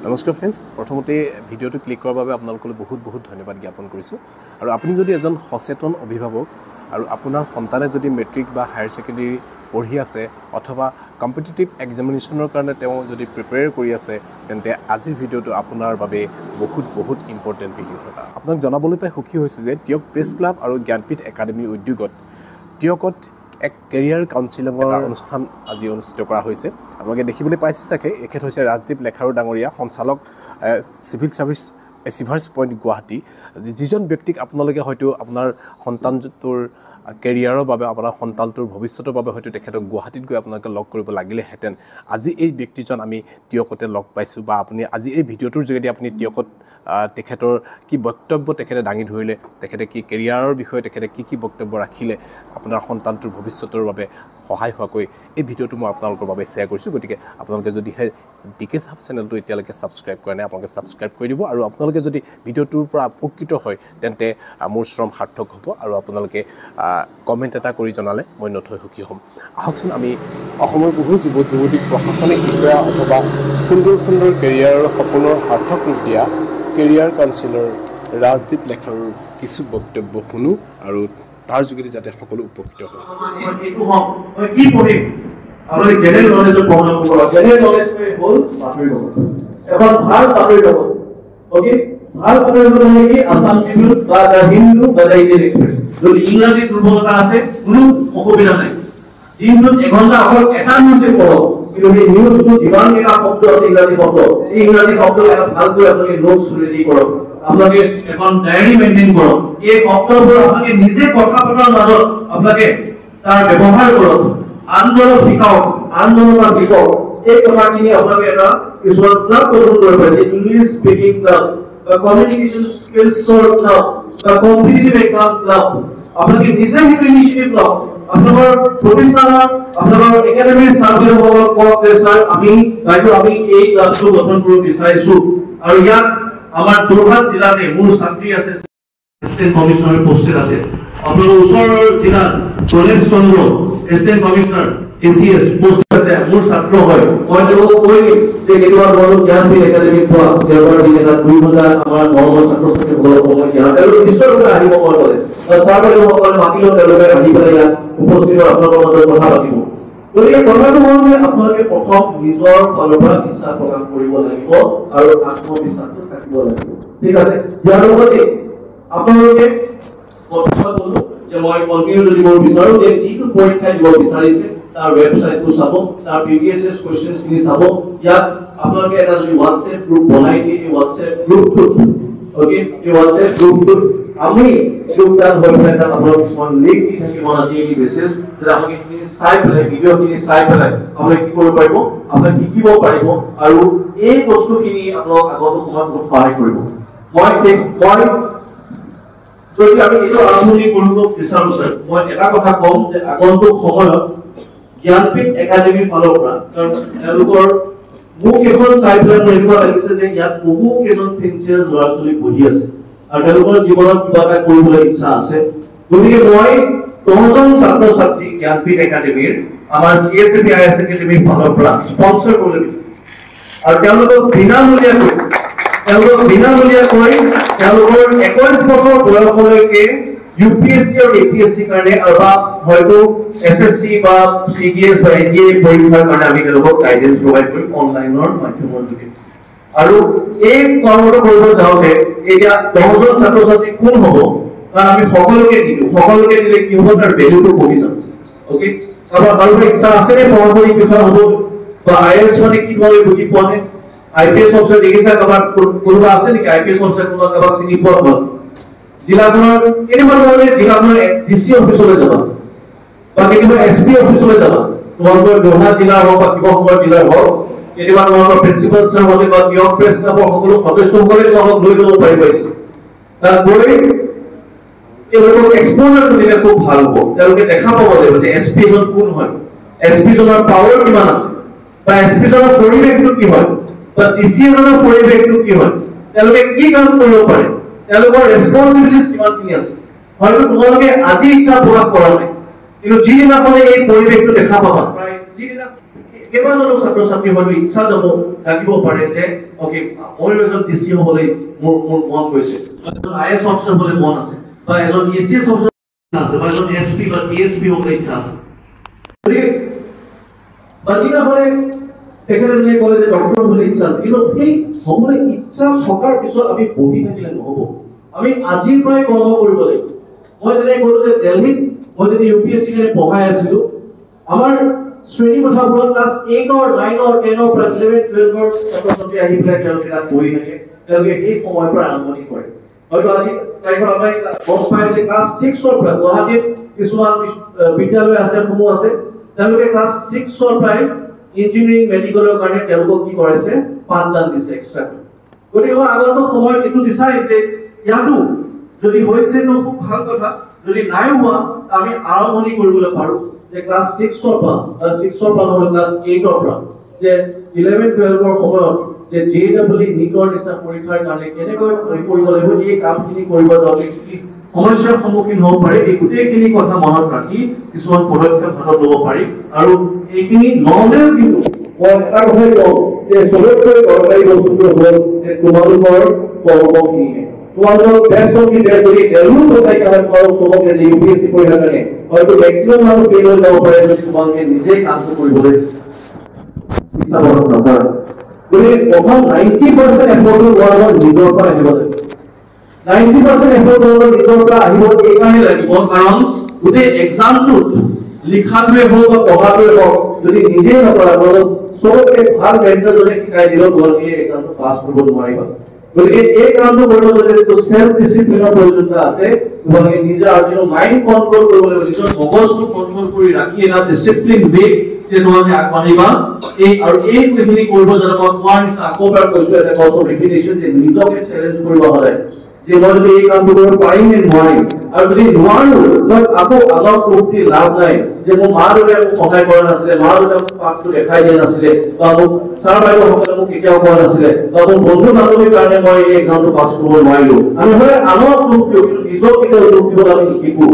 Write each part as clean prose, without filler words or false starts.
নমস্কাৰ ফ্ৰেণ্ডছ, প্ৰথমতে ভিডিঅ'টো ক্লিক কৰাৰ বাবে আপোনালোকলৈ বহুত ধন্যবাদ জ্ঞাপন কৰিছোঁ। আৰু আপুনি যদি এজন সচেতন অভিভাৱক আৰু আপোনাৰ সন্তানে যদি মেট্ৰিক বা হায়াৰ ছেকেণ্ডেৰী পঢ়ি আছে অথবা কম্পিটিটিভ এক্সামিনেশ্যনৰ কাৰণে তেওঁ যদি প্ৰিপেয়াৰ কৰি আছে, তেন্তে আজিৰ ভিডিঅ'টো আপোনাৰ বাবে বহুত ইম্পৰ্টেণ্ট ভিডিঅ' হয়। আপোনাক জনাবলৈ পাই সুখী হৈছোঁ যে টিয়ক প্ৰেছ ক্লাব আৰু জ্ঞানপীঠ একাডেমীৰ উদ্যোগত টিয়কত এক কেৰিয়াৰ কাউন্সিলিঙৰ অনুষ্ঠান আজি অনুষ্ঠিত কৰা হৈছে। আপোনালোকে দেখিবলৈ পাইছে চাগে, এখেত হৈছে ৰাজদীপ লেখাৰু ডাঙৰীয়া, সঞ্চালক civil service achievers point Guwahati. যিজন ব্যক্তিক আপোনালোকে হয়তো আপোনাৰ সন্তানটোৰ কেৰিয়াৰৰ বাবে, আপোনাৰ সন্তানটোৰ ভৱিষ্যতৰ বাবে হয়তো তেখেতক গুৱাহাটীত গৈ আপোনালোকে লগ কৰিব লাগিলেহেঁতেন, আজি এই ব্যক্তিজন আমি টিয়কতে লগ পাইছোঁ। বা আপুনি আজি এই ভিডিঅ'টোৰ যোগেদি আপুনি টিয়কত তেখেতৰ কি বক্তব্য তেখেতে দাঙি ধৰিলে, তেখেতে কি কেৰিয়াৰৰ বিষয়ে তেখেতে কি বক্তব্য ৰাখিলে আপোনাৰ সন্তানটোৰ ভৱিষ্যতৰ বাবে সহায় হোৱাকৈ, এই ভিডিঅ'টো মই আপোনালোকৰ বাবে শ্বেয়াৰ কৰিছোঁ। গতিকে আপোনালোকে যদিহে ডিকে চাব চেনেলটো এতিয়ালৈকে ছাবস্ক্ৰাইব কৰা নাই, আপোনালোকে ছাবস্ক্ৰাইব কৰি দিব। আৰু আপোনালোকে যদি ভিডিঅ'টোৰ পৰা উপকৃত হয়, তেন্তে মোৰ শ্ৰম সাৰ্থক হ'ব। আৰু আপোনালোকে কমেণ্ট এটা কৰি জনালে মই নথৈ সুখী হ'ম। আহকচোন আমি অসমৰ বহু যুৱক যুৱতীক প্ৰশাসনিক বিষয়া অথবা সুন্দৰ কেৰিয়াৰৰ সপোনৰ সাৰ্থক ৰূপ দিয়া কেৰিয়াৰ কাউন্সিলৰ ৰাজদীপ লেখাৰুৰ কিছু বক্তব্য শুনো আৰু তাৰ যোগেদি যাতে সকলো উপকৃত হয়। কি পঢ়িম আপোনালোকে জেনেৰেল নলেজত পঢ়া কৰক। জেনেৰেল নলেজ হ'ল বাতৰি কাকত, এখন ভাল বাতৰি কাকত। অ'কে, ভাল বাতৰি কাকত মানে কি? আছাম ট্ৰিবিউন বা দ্য হিন্দু বা দ্য ইণ্ডিয়ান এক্সপ্ৰেছ। যদি ইংৰাজী দুৰ্বলতা আছে, কোনো অসুবিধা নাই, দিনটোত এঘণ্টা অকল এটা নিউজে পঢ়ক। কিন্তু সেই নিউজটো যিমান কেইটা শব্দ আছে ইংৰাজী শব্দ, এই ইংৰাজী শব্দ এটা ভালকৈ আপোনালোকে নোটছ ৰেডি কৰক। আপোনালোকে এখন ডায়েৰী মেইনটেইন কৰক। এই শব্দবোৰ আপোনালোকে নিজে কথা পতাৰ মাজত আপোনালোকে তাৰ ব্যৱহাৰ কৰক। আনজনক শিকাওক, আনজনক শিকক। এই কথাখিনি আপোনালোকে এটা কিছুমান ক্লাব গঠন কৰিব পাৰে, যে ইংলিছ স্পিকিং ক্লাব বা কমিউনিকেশ্যন স্কিলছৰ ক্লাব বা কম্পিটিটিভ এক্সাম ক্লাব। আপোনালোকে নিজে সেইটো ইনিচিয়েটিভ লওক। আপোনালোকৰ প্ৰতিষ্ঠানৰ, আপোনালোকৰ একাডেমিৰ ছাৰসকলক কওক যে ছাৰ, আমি এই ক্লাবটো গঠন কৰিব বিচাৰিছোঁ। আৰু ইয়াত আমাৰ যোৰহাট জিলাতে মোৰ ছাত্ৰী আছে, এছিষ্টেণ্ট কমিছনাৰ পোষ্টেড আছে। আপোনালোকৰ ওচৰৰ জিলাত গণেশ চন্দ্ৰ এছিষ্টেণ্ট কমিছনাৰ ACS পোষ্ট আছে, মোৰ ছাত্ৰ হয়। মই তেওঁলোকক কৈ দিম যে কেতিয়াবা তোমালোক জ্ঞানপীঠ একাডেমীত থোৱা, দেওবাৰ দিন এটা 2 ঘণ্টা আমাৰ মৰমৰ ছাত্ৰ ছাত্ৰীসকলৰ সময় দিয়া। তেওঁলোক নিশ্চয়ভাৱে আহিব মই ক'লে, ছাৰ বাইদেউসকলে মাতিলেও তেওঁলোকে আহি পেলাই ইয়াত উপস্থিত হৈ আপোনালোকৰ মাজত কথা পাতিব। গতিকে কথাটো হ'ল যে আপোনালোকে প্ৰথম নিজৰ ফালৰ পৰা ইচ্ছা প্ৰকাশ কৰিব লাগিব আৰু আত্মবিশ্বাসটো থাকিব লাগিব। ঠিক আছে, ইয়াৰ লগতে আপোনালোকে যে মই কণ্টিনিউ যদি কৰিব বিচাৰো, যে যিটো পৰীক্ষা দিব বিচাৰিছে তাৰ ৱেবছাইটটো চাব, তাৰ প্ৰিভিয়াছ কুৱেশ্যনছখিনি চাব। ইয়াত আপোনালোকে এটা যদি হোৱাটছএপ গ্ৰুপ বনাই দিয়ে, এই হোৱাটছএপ গ্ৰুপটোত আমি যোগদান হৈ পেলাই তাত আপোনালোক কিছুমান লিংক দি থাকিব না ডেইলি বেচিছ, যে আপুনি চাই পেলাই ভিডিঅ'খিনি চাই পেলাই আপুনি কি কৰিব পাৰিব, আপুনি শিকিব পাৰিব। আৰু এই বস্তুখিনি আপোনাক আগন্তুক সময়ত বহুত সহায় কৰিব। যদি আমি এইটো আৰম্ভণি কৰিব বিচাৰো ছাৰ, মই এটা কথা ক'ম যে আগন্তুক সময়ত জ্ঞানপীঠ একাডেমীৰ ফালৰ পৰা, কাৰণ তেওঁলোকৰ মোক এখন চাই পেলাই মোৰ এনেকুৱা লাগিছে যে ইয়াত বহু কেইজন চিনচিয়াৰ ল'ৰা ছোৱালী বহি আছে আৰু তেওঁলোকৰ জীৱনত কিবা এটা কৰিবলৈ ইচ্ছা আছে। গতিকে মই 10জন ছাত্ৰ ছাত্ৰী জ্ঞানপীঠ একাডেমীৰ আমাৰ CSAPIS একাডেমীৰ ফালৰ পৰা স্পন্সৰ কৰিব বিচাৰিছো। আৰু তেওঁলোকক বিনামূলীয়াকৈ তেওঁলোকৰ 21 বছৰ বয়সলৈকে UPSC আৰু APSC কাৰণে আৰু হয়তো SSC বা CDS বা NDA পৰীক্ষাৰ কাৰণে আমি তেওঁলোকক গাইডেন্স প্ৰভাইড কৰিম অনলাইনৰ মাধ্যমৰ যোগেদি। আৰু এই কৰ্মটো কৰিব যাওঁতে এতিয়া 10জন ছাত্ৰ ছাত্ৰী কোন হ'ব, কাৰণ আমি সকলোকে দিলে কি হ'ব, তাৰ ভেলুটো কমি যাব। অ'কে, কাৰোবাৰ ইচ্ছা আছে নে পঢ়াশালিৰ বিষয় হ'ব বা IAS মানে কি মই বুজি পোৱা নাই। IPS অফিচাৰ দেখিছা কাৰোবাৰ, কোনোবা আছে নেকি IPS অফিচাৰ, কোনোবা কাৰোবাক চিনি পোৱা হ'ল? জিলাখনৰ কেনেকুৱা ধৰণে জিলাখনৰ DC অফিচলৈ যাবা বা কেতিয়াবা SP অফিচলৈ যাবা, তোমালোকৰ যোৰহাট জিলাৰ হওক বা শিৱসাগৰ জিলাৰ হওক, কেতিয়াবা তোমালোকৰ প্ৰিন্সিপাল ছাৰ হ'লে বা টিয়ক প্ৰেছ ক্লাবৰ সকলো সদস্যসকলে তোমালোক লৈ যাব পাৰিব। তাত গৈ তেওঁলোকক এক্সপ'জাৰটো দিলে খুব ভাল হ'ব। তেওঁলোকে দেখা পাব লাগিব যে SP জন কোন হয়, SP জনৰ পাৱাৰ কিমান আছে, বা SP জনৰ পৰিৱেশটো কি হয়, বা DC জনৰ পৰিৱেশটো কি হয়, তেওঁলোকে কি কাম কৰিব পাৰে, তেওঁলোকৰ ৰেছপন্সিবিলিটিজ কিমানখিনি আছে। হয়তো তোমালোকে আজি ইচ্ছা প্ৰকাশ কৰা নাই, কিন্তু যিদিনাখনে এই পৰিৱেশটো দেখা পাবা, প্ৰায় যিদিনা কেইবাজনো ছাত্ৰ ছাত্ৰী হয়তো ইচ্ছা যাব থাকিব পাৰে যে অকে মই এজন ডিচি হ'বলৈ মোৰ মন গৈছে, এজন আইএছ অফিচাৰ হ'বলৈ মন আছে, বা এজন এচিএছ অফিচাৰ আছে, বা এজন এছপি বা ডিএছপি হ'বলৈ ইচ্ছা আছে। গতিকে বাজিনাখনে তেখেতে যে ক'লে যে ডক্টৰ হ'বলৈ ইচ্ছা আছে, কিন্তু সেই হ'বলৈ ইচ্ছা থকাৰ পিছত আমি বহি থাকিলে নহ'ব, আমি আজিৰ পৰাই কৰ্ম কৰিব লাগিব। মই যেনে ক'লো যে দিল্লীত মই যদি ইউপিএছচি কাৰণে পঢ়াই আছিলো, আমাৰ শ্ৰেণী কোঠাবোৰত ক্লাছ 8 9 10 পৰা 11 12 ছাত্ৰ ছাত্ৰী আহি পেলাই তেওঁলোকে তাত বহি থাকে, তেওঁলোকে এই সময়ৰ পৰা আৰম্ভণি কৰে। হয়তো আজি তাৰিখত আপুনি গম পায় যে ক্লাছ 6 পৰা গুৱাহাটীত কিছুমান বিদ্যালয় আছে, সমূহ আছে, তেওঁলোকে ক্লাছ 6 পৰাই ইঞ্জিনিয়াৰিং মেডিকেলৰ কাৰণে তেওঁলোকক কি কৰাইছে, পাঠদান দিছে এক্সট্ৰা। গতিকে মই আগন্তুক সময়ত এইটো বিচাৰিম যে ইয়াতো যদি হৈছে তো খুব ভাল কথা, যদি নাই হোৱা আমি আৰম্ভণি কৰিবলৈ পাৰোঁ যে ক্লাছ 6 পৰা নহ'লে ক্লাছ 8 পৰা যে 11 12 সময়ত যে JEE নিটৰ নিচিনা পৰীক্ষাৰ কাৰণে কেনেকৈ কৰিব লাগিব, এই কামখিনি কৰিব যাওঁতে কি সমস্যাৰ সন্মুখীন হ'ব পাৰে, এই গোটেইখিনি কথা মনত ৰাখি কিছুমান পদক্ষেপ হাতত ল'ব পাৰি। আৰু এইখিনি নহ'লেও কিন্তু মই এটা কথাই কওঁ যে চবতকৈ দৰকাৰী বস্তুটো হ'ল যে তোমালোকৰ কৰ্মখিনিয়ে, তোমালোকক বেষ্ট অফ দি বেষ্ট যদি এলুম বজাই কাম কৰক চবকে যে ইউপিএছচি পৰীক্ষাৰ কাৰণে হয়তো মেক্সিমাম মানুহ ফেইল হৈ যাব পাৰে যদি তোমালোকে নিজে কামটো কৰিবলৈ ইচ্ছা প্ৰকাশ নকৰা। গতিকে প্ৰথম 90% এফৰ্টটো তোমালোকৰ নিজৰ পৰা আহিব লাগিব। 90% এফৰ্ট তোমালোকৰ নিজৰ পৰা আহিব এইকাৰণে লাগিব কাৰণ গোটেই এক্সামটোত লিখাটোৱে হওক বা পঢ়াটোৱে হওক যদি নিজে নকৰা তোমালোক চবতকে ভাল মেণ্টৰজনে শিকাই দিলেও তোমালোকে এক্সামটো পাছ কৰিব নোৱাৰিবা। গতিকে এই কামটো কৰিব হ'লে যিটো চেল্ফ ডিচিপ্লিনৰ প্ৰয়োজনীয়তা আছে, তোমালোকে নিজে আৰু যিটো মাইণ্ড কণ্ট্ৰল কৰিব লাগিব, নিজৰ মগজটো কণ্ট্ৰল কৰি ৰাখি এটা ডিচিপ্লিন ৱে যে তোমালোকে আগবাঢ়িবা। এইখিনি কৰিব যাতে মই কোৱাৰ নিচিনা আকৌ এবাৰ কৈছো, এটা কষ্ট ৰিপিটেশ্যন যে নিজকে চেলেঞ্জ কৰিব হ'লে যে মই যদি এই কামটো কৰিব পাৰিম নে নোৱাৰিম, আৰু যদি নোৱাৰো মই আকৌ আনক দুখ দি লাভ নাই যে মোৰ মা দেউতাই মোক সহায় কৰা নাছিলে, মা দেউতাই মোক পাঠটো দেখাই দিয়া নাছিলে, বা মোক ছাৰ বাইদেউসকলে মোক কেতিয়াও কোৱা নাছিলে, বা মোৰ বন্ধু বান্ধৱীৰ কাৰণে মই এই এক্সামটো পাছ কৰিব নোৱাৰিলো। আমি হ'লে আনক দুখ দিওঁ কিন্তু নিজক কেতিয়াও দুখ দিবলৈ আমি নিশিকো।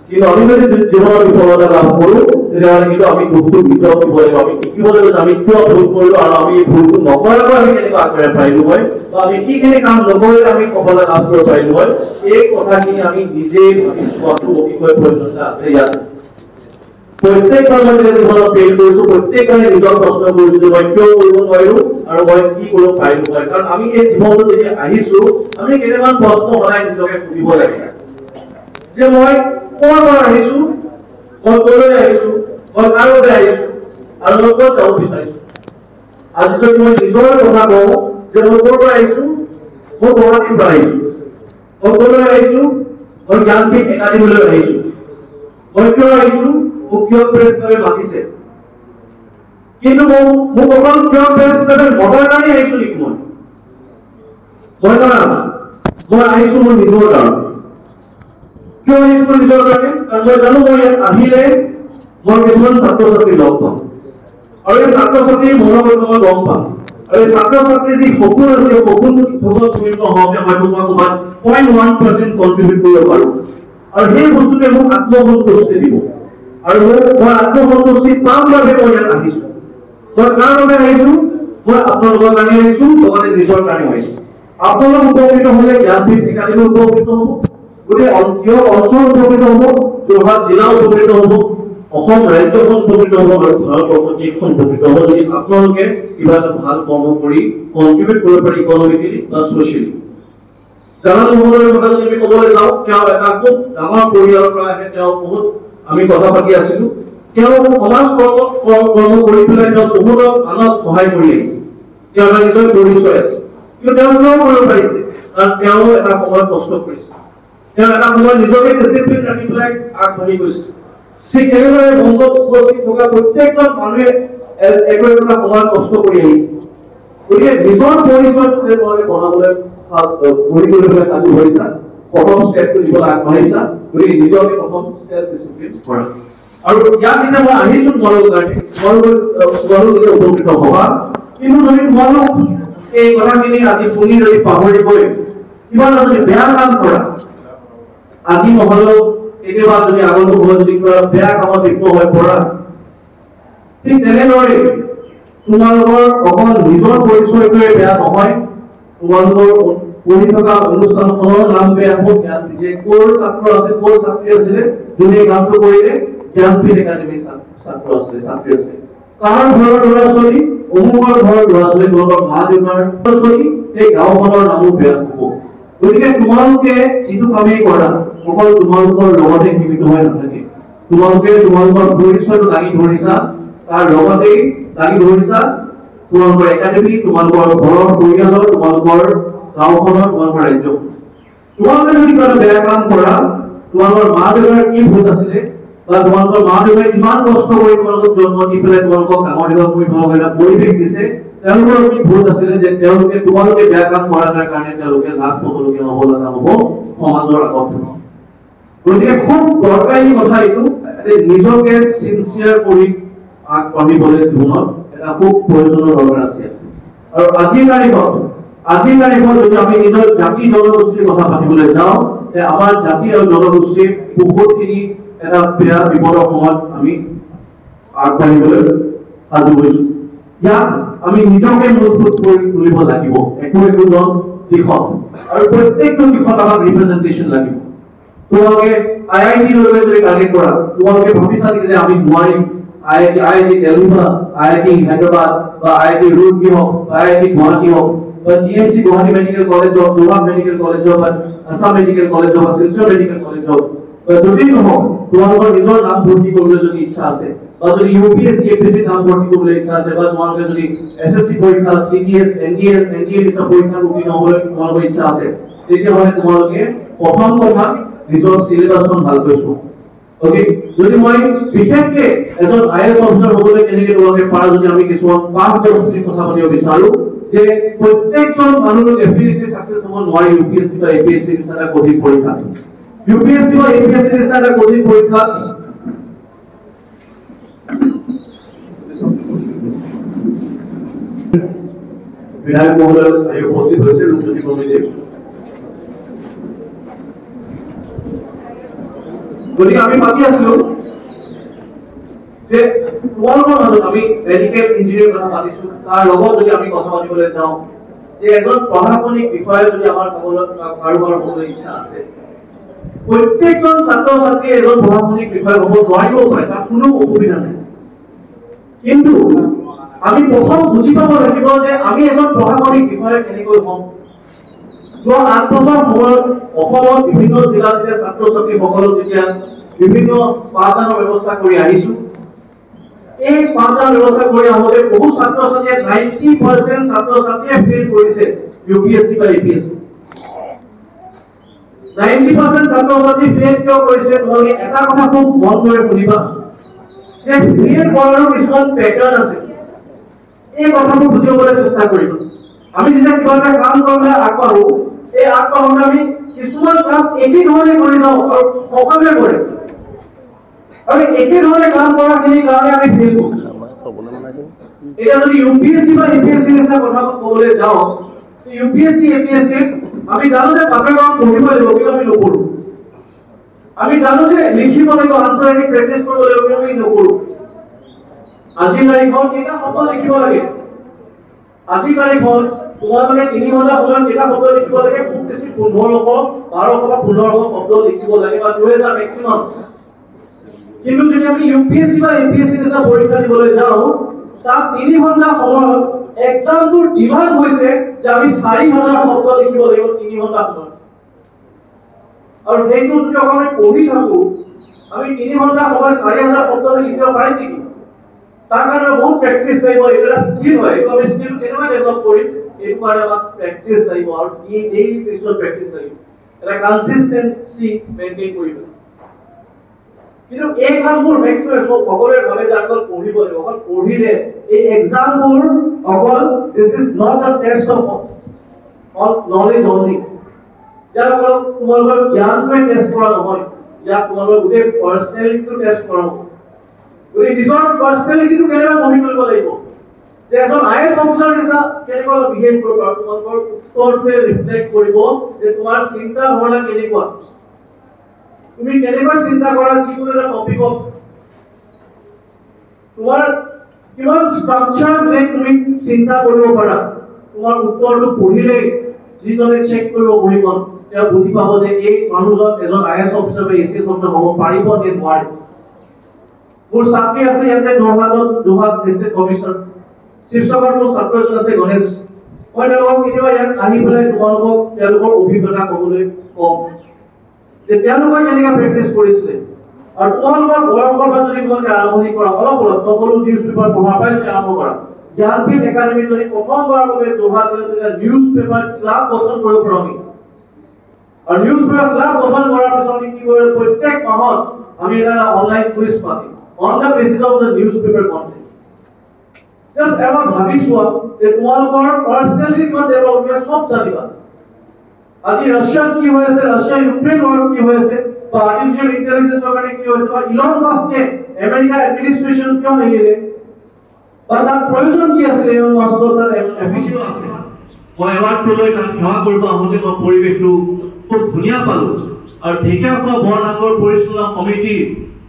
কিন্তু আমি যদি জীৱনৰ বিফলতা লাভ কৰো তেতিয়াহ'লে কিন্তু আমি দুখটো নিজক দিব লাগিব। আমি শিকিব লাগিব যে আমি কিয় ভুল কৰিলো আৰু আমি এই ভুলটো নকৰাকৈ আমি কেনেকৈ আগবাঢ়িব পাৰিলো হয়, বা আমি কিখিনি কাম নকৰিলে আমি সফলতা লাভ কৰিব পাৰিলো হয়, এই কথাখিনি আমি নিজে ভাবি চোৱাটো অতিকৈ প্ৰয়োজনীয়তা আছে। ইয়াত প্ৰত্যেকবাৰ মই যেতিয়া জীৱনত ফেইল কৰিছো প্ৰত্যেকবাৰে নিজক প্ৰশ্ন কৰিছো যে মই কিয় কৰিব নোৱাৰিলো আৰু মই কি কৰিব পাৰিলো হয়। কাৰণ আমি এই জীৱনটোত যেতিয়া আহিছো আমি কেইটামান প্ৰশ্ন সদায় নিজকে সুধিব লাগে যে মই ক'ৰ পৰা আহিছো, মই ক'লৈ আহিছো, মই কাৰ বাবে আহিছো আৰু মই ক'ত যাব বিচাৰিছো। আজি যদি মই নিজৰ কথা কওঁ যে মই ক'ৰ পৰা আহিছো, মই গুৱাহাটীৰ পৰা আহিছো, মই ক'লৈ আহিছো, মই জ্ঞানপীঠ একাডেমীলৈ আহিছো, মই কিয় আহিছো, মোক কিয় প্ৰেছ ক্লাবে মাতিছে, কিন্তু মোক অকল কিয় প্ৰেছ ক্লাবে মতাৰ কাৰণে আহিছো নেকি, মই আহিছো মোৰ নিজৰ কাৰণে। কিয় আহিছো মোৰ নিজৰ কাৰণে? কাৰণ মই জানো মই ইয়াত আহিলে মই কিছুমান ছাত্ৰ ছাত্ৰী লগ পাম আৰু এই ছাত্ৰ ছাত্ৰীৰ মনৰ কথা মই গম পাম, আৰু এই ছাত্ৰ ছাত্ৰীৰ যি সপোন আছে সেই সপোনটো পূৰ্ণ হওঁতে হয়তো মই ক'ৰবাত 0.1% কণ্ট্ৰিবিউট কৰিব পাৰো, আৰু সেই বস্তুটোৱে মোক আত্মসন্তুষ্টি দিব, আৰু মই আত্মসন্তুষ্টি পাম বাবে মই ইয়াত আহিছো। মই কাৰ বাবে আহিছো? মই আপোনালোকৰ কাৰণে আহিছো, লগতে নিজৰ কাৰণে আহিছো। আপোনালোক উপকৃত হ'লে জ্ঞানপীঠ একাডেমী উপকৃত হ'ব, গোটেই অঞ্চল উপকৃত হ'ব, যোৰহাট জিলা উপকৃত হ'ব, অসম ৰাজ্যখন উপকৃত হ'ব, আৰু ভাৰতবৰ্ষ দেশখন উপকৃত হ'ব যদি আপোনালোকে কিবা এটা ভাল কৰ্ম কৰি কণ্ট্ৰিবিউট কৰিব পাৰি ইকনমিকেলি বা ছ'চিয়েলি। জানান মহোদয়ৰ কথা যদি আমি ক'বলৈ যাওঁ, তেওঁ এটা খুব ডাঙৰ পৰিয়ালৰ পৰা আহে, তেওঁ বহুত আমি কথা পাতি আছিলো, তেওঁ সমাজ কৰ্ম কৰি পেলাই তেওঁ বহুতক আনক সহায় কৰি আহিছে, তেওঁ এটা নিজৰ পৰিচয় আছে। কিন্তু তেওঁ কিয় কৰিব পাৰিছে? কাৰণ তেওঁ এটা সময়ত কষ্ট কৰিছে, তেওঁ এটা সময়ত নিজকে ডিচিপ্লিন ৰাখি পেলাই আগবাঢ়ি গৈছে। ঠিক তেনেদৰে মঞ্চত উপস্থিত থকা প্ৰত্যেকজন মানুহে একোটা সময়ত কষ্ট কৰি আহিছে। গতিকে নিজৰ পৰিচয়টো যে তোমালোকে বনাবলৈ কৰিবলৈ সাজু হৈছা, প্ৰথম ষ্টেপটো দিবলৈ আগবাঢ়িছা, গতিকে নিজকে প্ৰথম চেল্ফ ডিচিপ্লিন কৰা। আৰু ইয়াত যেতিয়া মই আহিছো তোমালোকৰ কাৰণে, তোমালোক যেতিয়া উপকৃত হবা, কিন্তু যদি তোমালোক এই কথাখিনি আজি শুনি যদি পাহৰি গৈ কিবা এটা যদি বেয়া কাম কৰা, আজি নহলেও কেতিয়াবা যদি আগন্তুক সময়ত যদি কিবা বেয়া কামত লিপ্ত হৈ পৰা, ঠিক তেনেদৰে তোমালোকৰ অকল নিজৰ পৰিচয়টোৱে বেয়া নহয়, তোমালোকৰ পঢ়ি থকা অনুষ্ঠানখনৰ নাম বেয়া হ'ব। জ্ঞানপীঠে ক'ৰ ছাত্ৰ আছে, ক'ৰ ছাত্ৰী আছিলে যোনে কামটো কৰিলে? জ্ঞানপীঠ একাডেমীৰ ছাত্ৰ আছিলে, ছাত্ৰী আছিলে। কাৰ ঘৰৰ ল'ৰা ছোৱালী? অমুকৰ ঘৰৰ ল'ৰা ছোৱালী, তোমালোকৰ মা দেউতাৰ ল'ৰা ছোৱালী, সেই গাঁওখনৰ নামো বেয়া হ'ব। গতিকে তোমালোকে যিটো কামেই কৰা অকল তোমালোকৰ লগতে সীমিত হৈ নাথাকে। তোমালোকে তোমালোকৰ পৰিচয়টো দাঙি ধৰিছা, তাৰ লগতেই দাঙি ধৰিছা তোমালোকৰ একাডেমী, তোমালোকৰ ঘৰৰ পৰিয়ালৰ, তোমালোকৰ গাঁওখনৰ, তোমালোকৰ ৰাজ্যখন। তোমালোকে যদি কিবা বেয়া কাম কৰা, তোমালোকৰ মা দেউতাৰ কি ভুল আছিলে, বা তোমালোকৰ মা দেউতাই ইমান কষ্ট কৰি তোমালোকক জন্ম দি পেলাই তোমালোকক ডাঙৰ দীঘল কৰি তোমালোকক এটা পৰিৱেশ দিছে, তেওঁলোকৰ কি ভুল আছিলে যে তেওঁলোকে তোমালোকে বেয়া কাম কৰাৰ কাৰণে তেওঁলোকে লাজ পাবলগীয়া হ'ব, লগা হ'ব সমাজৰ আগত। গতিকে খুব দৰকাৰী কথা এইটো যে নিজকে চিনচিয়াৰ কৰি আগবাঢ়িবলৈ জীৱনত এটা খুব প্ৰয়োজনীয় দৰকাৰ আছে। আৰু আজিৰ তাৰিখত যদি আমি নিজৰ জাতি জনগোষ্ঠীৰ কথা পাতিবলৈ যাওঁ, আমাৰ জাতি আৰু জনগোষ্ঠীৰ বহুতখিনি এটা বেয়া বিপদৰ সময়ত আমি আগবাঢ়িবলৈ সাজু হৈছো। ইয়াত আমি নিজকে মজবুত কৰি তুলিব লাগিব একোজন দিশত, আৰু প্ৰত্যেকটো দিশত আমাক ৰিপ্ৰেজেন্টেশ্যন লাগিব। তোমালোকে IIT লৈ যদি কানেক্ট কৰা, তোমালোকে ভাবিছা নেকি যে আমি নোৱাৰিম? IIT দিল্লী বা IIT হায়দৰাবাদ বা IIT ৰুড়কি হওক, IIT গুৱাহাটী হওক, বা GMC গুৱাহাটী মেডিকেল কলেজ হওক, যোৰহাট মেডিকেল কলেজ হওক, বা আসাম মেডিকেল কলেজ হওক, বা শিলচৰ মেডিকেল কলেজ হওক, যদি নহওক তোমালোকৰ নিজৰ নাম ভৰ্তি কৰিবলৈ যদি ইচ্ছা আছে, বা যদি UPSC APSC নাম ভৰ্তি কৰিবলৈ ইচ্ছা আছে, বা তোমালোকে যদি SSC পৰীক্ষা, CTS, NDA নিচিনা পৰীক্ষাত উত্তীৰ্ণ হ'বলৈ তোমালোকৰ ইচ্ছা আছে, তেতিয়াহ'লে তোমালোকে প্ৰথম কথা নিজৰ সিলেবাসখন ভালকৈ চোৱা। ওকে, যদি মই বিশেষকৈ এজন IAS অফিচাৰ হ'বলৈ কেনেকৈ তোমালোকে পাৰা, যদি আমি কিছুমান 5-10 মিনিট কথা পাতিব বিচাৰো, যে প্ৰত্যেকজন মানুহ ডেফিনেটলি সাকসেস হ'ব নোৱাৰি UPSC বা APSC নিচিনা এটা কঠিন পৰীক্ষা। UPSC বা APSC নিচিনা এটা কঠিন পৰীক্ষা বিধায়ক মহোদয় উপস্থিত হৈছে, ৰূপজ্যোতি কমিটি। গতিকে আমি পাতি আছিলো যে তোমালোকৰ মাজত আমি মেডিকেল ইঞ্জিনিয়াৰিং কথা পাতিছো, তাৰ লগত যদি আমি কথা পাতিবলৈ যাওঁ যে এজন প্ৰশাসনিক বিষয়া যদি আমাৰ কাৰোবাৰ হ'বলৈ ইচ্ছা আছে, প্ৰত্যেকজন ছাত্ৰ ছাত্ৰী এজন প্ৰশাসনিক বিষয়া হ'ব নোৱাৰিব পাৰে, তাত কোনো অসুবিধা নাই। কিন্তু আমি প্ৰথম বুজি পাব লাগিব যে আমি এজন প্ৰশাসনিক বিষয়া কেনেকৈ হ'ম। যোৱা 8 বছৰ সময়ত অসমত বিভিন্ন জিলাত ছাত্ৰ ছাত্ৰীসকলক যেতিয়া বিভিন্ন পাঠদানৰ ব্যৱস্থা কৰি আহিছো, এই পাঠদান ব্যৱস্থা কৰি আহোঁতে বহু ছাত্ৰ ছাত্ৰীয়ে 90% ছাত্ৰ ছাত্ৰীয়ে ফেইল কৰিছে UPSC বা APSC। 90% ছাত্ৰ ছাত্ৰী ফেইল কিয় কৰিছে? তোমালোকে এটা কথা খুব মন কৰি শুনিবা যে ফেইল কৰাৰো কিছুমান পেটাৰ্ণ আছে। এই কথাবোৰ বুজিবলৈ চেষ্টা কৰিবা। আমি যেতিয়া কিবা এটা কাম কৰিবলৈ আগবাঢ়ো, এই আগবাঢ়োতে আমি কিছুমান কাম একেই ধৰণে কৰি যাওঁ আৰু সকলোৱে কৰে, আৰু একেই ধৰণে কাম কৰাখিনিৰ কাৰণে আমি ফেইল কৰোঁ। এতিয়া যদি UPSC বা APSC নিচিনা কথা ক'বলৈ যাওঁ, UPSC APSC আমি জানো যে বাপেৰগাঁৱত পঢ়িব লাগিব, কিন্তু আমি নপঢ়ো। আমি জানো যে লিখিব লাগিব, আনসাৰ ৰাইটিং প্ৰেক্টিছ কৰিব লাগিব, কিন্তু আমি নকৰোঁ। আজিৰ তাৰিখত কেইটা শব্দ লিখিব লাগে? আজিৰ তাৰিখত তোমালোকে 3 ঘণ্টা সময়ত কেইটা শব্দ লিখিব লাগে? খুব বেছি 1200 বা 1500 শব্দ লিখিব লাগে, বা 2000 মেক্সিমাম। কিন্তু যদি আমি UPSC বা APSC নিচিনা পৰীক্ষা দিবলৈ যাওঁ, তাত 3 ঘণ্টা সময়ত এক্সামটোৰ ডিমান্ড হৈছে যে আমি 4000 শব্দ লিখিব লাগিব 3 ঘণ্টা সময়ত। আৰু সেইটো যদি আমি পঢ়ি থাকো, আমি 3 ঘণ্টা সময় 4000 শব্দ লিখিব পাৰিম নেকি? তাৰ কাৰণে বহুত প্ৰেক্টিছ লাগিব। এটা স্কিল হয়, এইটো আমি স্কিল কেনেকৈ ডেভেলপ কৰিম? এইটো কাৰণে আমাক প্ৰেক্টিছ লাগিব, আৰু ডেইলি বেচিছত প্ৰেক্টিছ লাগিব, এটা কনসিস্টেন্সি মেইনটেইন কৰিব। কিন্তু এই কামবোৰ মেক্সিমাম সকলোৱে ভাবে যে অকল পঢ়িব লাগিব, অকল পঢ়িলে এই এক্সামবোৰ অকল this is not a taste of knowledge only. ইয়াত অকল তোমালোকৰ জ্ঞানটোৱে টেষ্ট কৰা নহয়, ইয়াত তোমালোকৰ গোটেই পাৰ্চনেলিটিটো টেষ্ট কৰা হ'ব। গতিকে নিজৰ পাৰ্চনেলিটিটো কেনেকৈ গঢ়ি তুলিব লাগিব, যে এজন IAS অফিচাৰ নিচিনা কেনেকৈ বিহেভ কৰিব, আৰু তোমালোকৰ উত্তৰটোৱে ৰিফ্লেক্ট কৰিব যে তোমাৰ চিন্তা ধাৰণা কেনেকুৱা, তুমি কেনেকৈ চিন্তা কৰা যিকোনো এটা টপিকত। তোমাৰ কিমান স্ট্ৰাকচাৰ ৱে তুমি চিন্তা কৰিব পাৰা তোমাৰ উত্তৰটো পঢ়িলে যিজনে চেক কৰিব বহিখন তেওঁ বুজি পাব যে এই মানুহজন এজন আইএছ অফিচাৰ বা এছিএছ অফিচাৰ হ'ব পাৰিব নে নোৱাৰে মোৰ ছাত্ৰী আছে ইয়াতে যোৰহাট ডিষ্ট্ৰিক্ট কমিশনাৰ শিৱসাগৰ মোৰ ছাত্ৰ এজন আছে গণেশ মই তেওঁলোকক কেতিয়াবা ইয়াত আহি পেলাই তোমালোকক তেওঁলোকৰ অভিজ্ঞতা ক'বলৈ কম যে তেওঁলোকে কেনেকৈ প্ৰেক্টিচ কৰিছিলে আৰু তোমালোকৰ বয়সৰ পৰা যদি তোমালোকে আৰম্ভণি কৰা অলপ সকলো নিউজ পেপাৰ পঢ়াৰ পৰাই যদি আৰম্ভ কৰা জ্ঞানপীঠ একাডেমি যদি প্ৰথমবাৰৰ বাবে যোৰহাট জিলাত নিউজ পেপাৰ ক্লাব গঠন কৰিব পাৰোঁ আমি আৰু নিউজ পেপাৰ ক্লাব গঠন কৰাৰ পিছত আমি কি কৰিব প্ৰত্যেক মাহত আমি এটা অনলাইন কুইজ পাতিম on the basis of the newspaper content just ever ভাবি চোৱা যে তোমালোকৰ পাৰ্সোনালিটি কিমান ডেভেলপ হ'ব সব জানিবা আজি ৰাছিয়া কি হৈ আছে ৰাছিয়া ইউক্ৰেইন war কি হৈ আছে বা আৰ্টিফিশিয়াল ইন্টেলিজেন্সৰ কাৰণে কি হৈছে বা ইলন মাস্কে আমেৰিকা এডমিনিষ্ট্ৰেচন কিয় এৰিলে বা তাৰ প্ৰয়োজন কি আছে ইলন মাস্কৰ তাৰ এফিচিয়েন্ট আছে মই এৱাৰ্ডটো লৈ তাক সেৱা কৰিব আহোঁতে মই পৰিৱেশটো খুব ধুনীয়া পালো আৰু ঢেকীয়াখোৱা বৰনামৰ পৰিচালনা সমিতিৰ